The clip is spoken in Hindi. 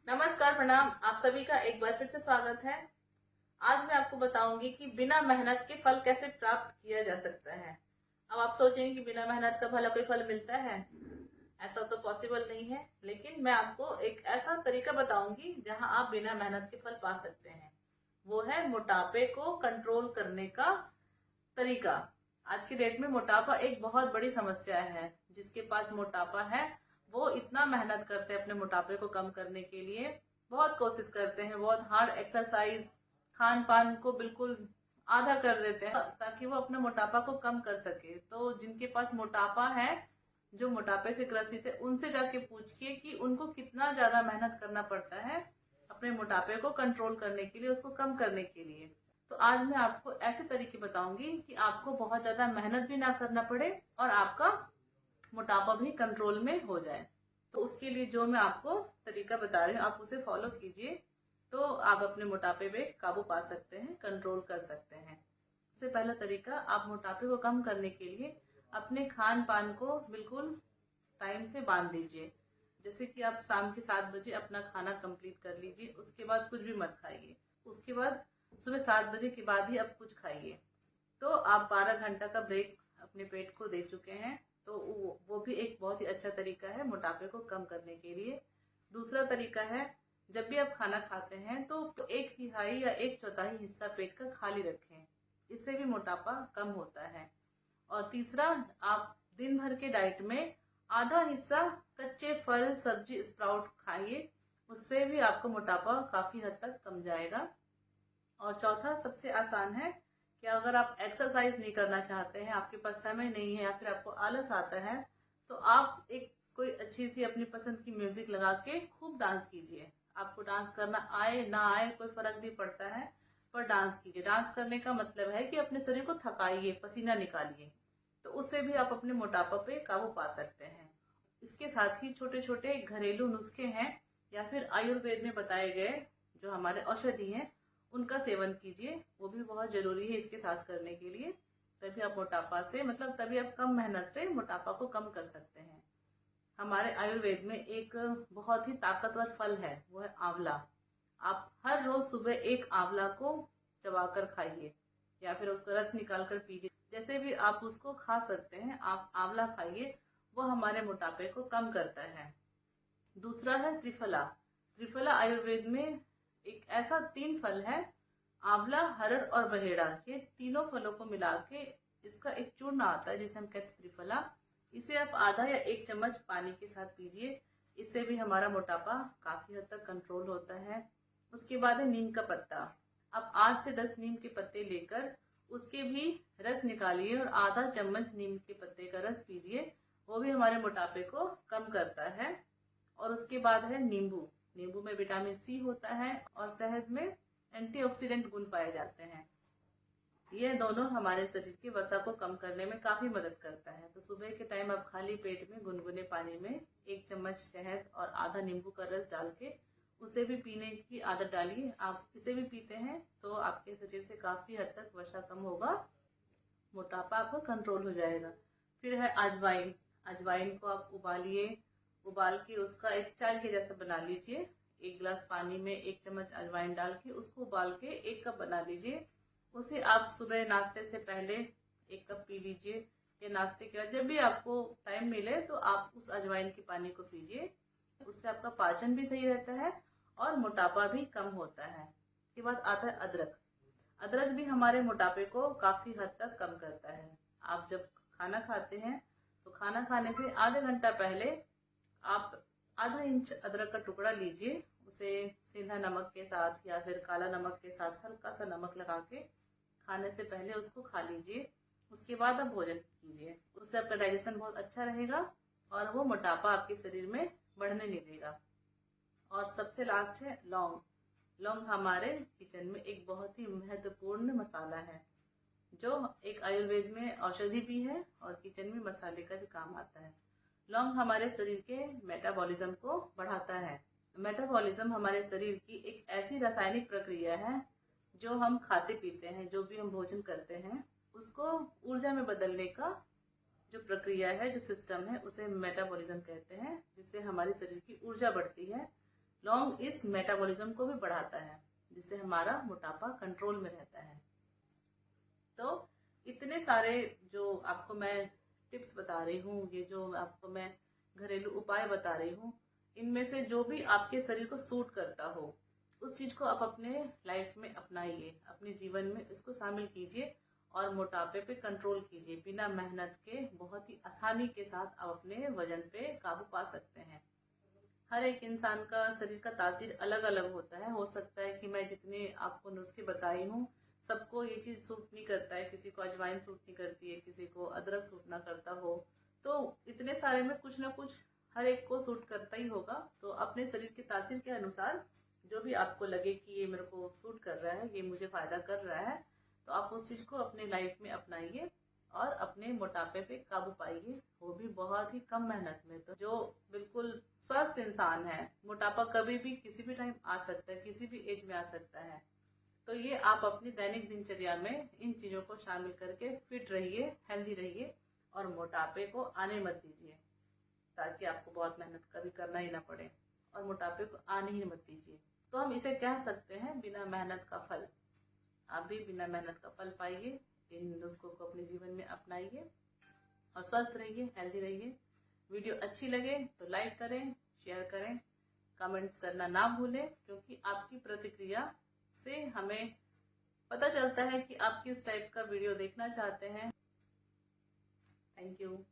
नमस्कार, प्रणाम। आप सभी का एक बार फिर से स्वागत है। आज मैं आपको बताऊंगी कि बिना मेहनत के फल कैसे प्राप्त किया जा सकता है। अब आप सोचेंगे कि बिना मेहनत का भला कोई फल मिलता है? ऐसा तो पॉसिबल नहीं है, लेकिन मैं आपको एक ऐसा तरीका बताऊंगी जहां आप बिना मेहनत के फल पा सकते हैं। वो है मोटापे को कंट्रोल करने का तरीका। आज की डेट में मोटापा एक बहुत बड़ी समस्या है। जिसके पास मोटापा है वो इतना मेहनत करते हैं अपने मोटापे को कम करने के लिए, बहुत कोशिश करते हैं, बहुत हार्ड एक्सरसाइज, खान पान को बिल्कुल आधा कर देते हैं ताकि वो अपने मोटापा को कम कर सके। तो जिनके पास मोटापा है, जो मोटापे से ग्रसित है, उनसे जाके पूछिए कि उनको कितना ज्यादा मेहनत करना पड़ता है अपने मोटापे को कंट्रोल करने के लिए, उसको कम करने के लिए। तो आज मैं आपको ऐसे तरीके बताऊंगी कि आपको बहुत ज्यादा मेहनत भी ना करना पड़े और आपका मोटापा भी कंट्रोल में हो जाए। तो उसके लिए जो मैं आपको तरीका बता रही हूँ, आप उसे फॉलो कीजिए तो आप अपने मोटापे पे काबू पा सकते हैं, कंट्रोल कर सकते हैं। सबसे पहला तरीका, आप मोटापे को कम करने के लिए अपने खान पान को बिल्कुल टाइम से बांध दीजिए। जैसे कि आप शाम के 7 बजे अपना खाना कंप्लीट कर लीजिए, उसके बाद कुछ भी मत खाइए। उसके बाद सुबह 7 बजे के बाद ही आप कुछ खाइए। तो आप 12 घंटा का ब्रेक अपने पेट को दे चुके हैं। तो वो भी एक बहुत ही अच्छा तरीका है मोटापे को कम करने के लिए। दूसरा तरीका है, जब भी आप खाना खाते हैं तो 1/3 या 1/4 हिस्सा पेट का खाली रखें। इससे भी मोटापा कम होता है। और तीसरा, आप दिन भर के डाइट में आधा हिस्सा कच्चे फल, सब्जी, स्प्राउट खाइए। उससे भी आपका मोटापा काफी हद तक कम जाएगा। और चौथा, सबसे आसान है कि अगर आप एक्सरसाइज नहीं करना चाहते हैं, आपके पास समय नहीं है या फिर आपको आलस आता है, तो आप एक कोई अच्छी सी अपनी पसंद की म्यूजिक लगा के खूब डांस कीजिए। आपको डांस करना आए ना आए कोई फर्क नहीं पड़ता है, पर डांस कीजिए। डांस करने का मतलब है कि अपने शरीर को थकाइए, पसीना निकालिए। तो उससे भी आप अपने मोटापा पे काबू पा सकते हैं। इसके साथ ही छोटे छोटे घरेलू नुस्खे हैं या फिर आयुर्वेद में बताए गए जो हमारे औषधि हैं, उनका सेवन कीजिए। वो भी बहुत जरूरी है इसके साथ करने के लिए। तभी आप मोटापा से, मतलब तभी आप कम मेहनत से मोटापा को कम कर सकते हैं। हमारे आयुर्वेद में एक बहुत ही ताकतवर फल है, वो है आंवला। आप हर रोज सुबह एक आंवला को चबाकर खाइए या फिर उसका रस निकाल कर पीजिए। जैसे भी आप उसको खा सकते हैं, आप आंवला खाइए। वो हमारे मोटापे को कम करता है। दूसरा है त्रिफला। त्रिफला आयुर्वेद में एक ऐसा 3 फल है, आंवला, हरड़ और बहेड़ा। ये तीनों फलों को मिला के इसका एक चूर्ण आता है जिसे हम कहते हैं त्रिफला। इसे आप आधा या 1 चम्मच पानी के साथ पीजिए। इससे भी हमारा मोटापा काफी हद तक कंट्रोल होता है। उसके बाद है नीम का पत्ता। आप 8 से 10 नीम के पत्ते लेकर उसके भी रस निकालिए और आधा चम्मच नीम के पत्ते का रस पीजिए। वो भी हमारे मोटापे को कम करता है। और उसके बाद है नींबू। नींबू में विटामिन सी होता है और शहद में एंटीऑक्सीडेंट गुण पाए जाते हैं। ये दोनों हमारे शरीर की वसा को कम करने में काफी मदद करता है। तो सुबह के टाइम आप खाली पेट में गुनगुने पानी में 1 चम्मच शहद और आधा नींबू का रस डाल के उसे भी पीने की आदत डालिए। आप इसे भी पीते हैं तो आपके शरीर से काफी हद तक वसा कम होगा, मोटापा आपका कंट्रोल हो जाएगा। फिर है अजवाइन। अजवाइन को आप उबालिए, उबाल के उसका एक चाय के जैसा बना लीजिए। 1 गिलास पानी में 1 चम्मच अजवाइन डाल के उसको उबाल के 1 कप बना लीजिए। उसे आप सुबह नाश्ते से पहले 1 कप पी लीजिए, या नाश्ते के बाद जब भी आपको टाइम मिले तो आप उस अजवाइन के पानी को पीजिए। उससे आपका पाचन भी सही रहता है और मोटापा भी कम होता है। इसके बाद आता है अदरक। अदरक भी हमारे मोटापे को काफी हद तक कम करता है। आप जब खाना खाते हैं तो खाना खाने से आधे घंटा पहले आप आधा इंच अदरक का टुकड़ा लीजिए। उसे सेंधा नमक के साथ या फिर काला नमक के साथ हल्का सा नमक लगा के खाने से पहले उसको खा लीजिए। उसके बाद आप भोजन कीजिए। उससे आपका डाइजेशन बहुत अच्छा रहेगा और वो मोटापा आपके शरीर में बढ़ने नहीं देगा। और सबसे लास्ट है लौंग। लौंग हमारे किचन में एक बहुत ही महत्वपूर्ण मसाला है, जो एक आयुर्वेद में औषधि भी है और किचन में मसाले का भी काम आता है। लौंग हमारे शरीर के मेटाबॉलिज्म को बढ़ाता है। मेटाबॉलिज्म हमारे शरीर की एक ऐसी रासायनिक प्रक्रिया है, जो हम खाते पीते हैं, जो भी हम भोजन करते हैं, उसको ऊर्जा में बदलने का जो प्रक्रिया है, जो सिस्टम है, उसे मेटाबॉलिज्म कहते हैं, जिससे हमारे शरीर की ऊर्जा बढ़ती है। लौंग इस मेटाबॉलिज्म को भी बढ़ाता है, जिससे हमारा मोटापा कंट्रोल में रहता है। तो इतने सारे जो आपको मैं टिप्स बता रही हूँ, ये जो आपको मैं घरेलू उपाय बता रही हूँ, इनमें से जो भी आपके शरीर को सूट करता हो उस चीज को आप अपने लाइफ में अपनाइए, अपने जीवन में इसको शामिल कीजिए और मोटापे पे कंट्रोल कीजिए। बिना मेहनत के बहुत ही आसानी के साथ आप अपने वजन पे काबू पा सकते हैं। हर एक इंसान का शरीर का तासीर अलग अलग होता है। हो सकता है कि मैं जितने आपको नुस्खे बताई हूँ सबको ये चीज सूट नहीं करता है, किसी को अजवाइन सूट नहीं करती है, किसी को अदरक सूट ना करता हो। तो इतने सारे में कुछ ना कुछ हर एक को सूट करता ही होगा। तो अपने शरीर के तासीर के अनुसार जो भी आपको लगे कि ये मेरे को सूट कर रहा है, ये मुझे फायदा कर रहा है, तो आप उस चीज को अपने लाइफ में अपनाइए और अपने मोटापे पे काबू पाइए, वो भी बहुत ही कम मेहनत में। तो जो बिल्कुल स्वस्थ इंसान है, मोटापा कभी भी किसी भी टाइम आ सकता है, किसी भी एज में आ सकता है। तो ये आप अपनी दैनिक दिनचर्या में इन चीजों को शामिल करके फिट रहिए, हेल्दी रहिए और मोटापे को आने मत दीजिए, ताकि आपको बहुत मेहनत कभी करना ही ना पड़े और मोटापे को आने ही मत दीजिए। तो हम इसे कह सकते हैं बिना मेहनत का फल। आप भी बिना मेहनत का फल पाइए, इन नुस्खों को अपने जीवन में अपनाइए और स्वस्थ रहिए, हेल्दी रहिए। वीडियो अच्छी लगे तो लाइक करें, शेयर करें, कमेंट्स करना ना भूलें, क्योंकि आपकी प्रतिक्रिया से हमें पता चलता है कि आप किस टाइप का वीडियो देखना चाहते हैं। Thank you.